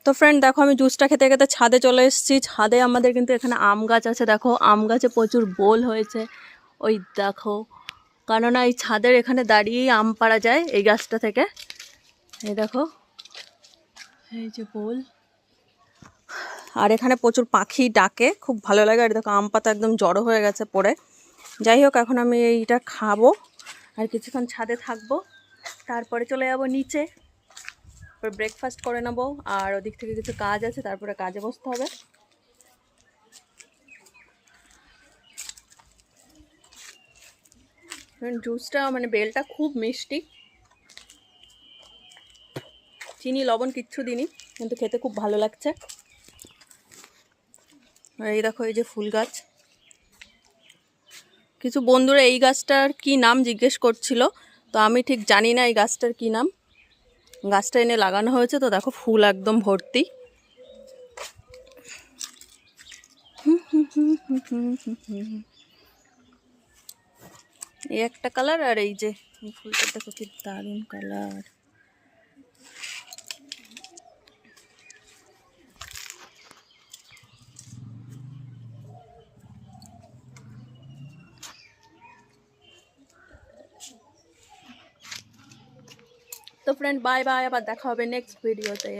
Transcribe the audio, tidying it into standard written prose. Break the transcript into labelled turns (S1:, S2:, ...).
S1: তো ফ্রেন্ড দেখো, আমি জুসটা খেতে খেতে ছাদে চলে এসেছি। ছাদে আমাদের কিন্তু এখানে আম গাছ আছে। দেখো আম গাছে প্রচুর বোল হয়েছে, ওই দেখো। কেননা এই ছাদের এখানে দাঁড়িয়েই আম পাড়া যায় এই গাছটা থেকে। এই দেখো, এই যে বোল। আর এখানে প্রচুর পাখি ডাকে, খুব ভালো লাগে। আর দেখো আম পাতা একদম জড়ো হয়ে গেছে পড়ে। যাই হোক, এখন আমি এইটা খাবো আর কিছুক্ষণ ছাদে থাকবো, তারপরে চলে যাবো নিচে, তারপর ব্রেকফাস্ট করে নেবো। আর ওদিক থেকে কিছু কাজ আছে, তারপরে কাজে বসতে হবে। জুসটা মানে বেলটা খুব মিষ্টি, চিনি লবণ কিচ্ছু দিইনি, কিন্তু খেতে খুব ভালো লাগছে। আর এই দেখো, এই যে ফুল গাছ। কিছু বন্ধুরা এই গাছটার কি নাম জিজ্ঞেস করছিল, তো আমি ঠিক জানি না এই গাছটার কি নাম। গাছটা এনে লাগানো হয়েছে, তো দেখো ফুল একদম ভর্তি। এই একটা কালার, আর এই যে ফুলটা দেখো কি দারুণ কালার। তো ফ্রেন্ড বাই বাই, আবার দেখা হবে নেক্সট ভিডিওতে।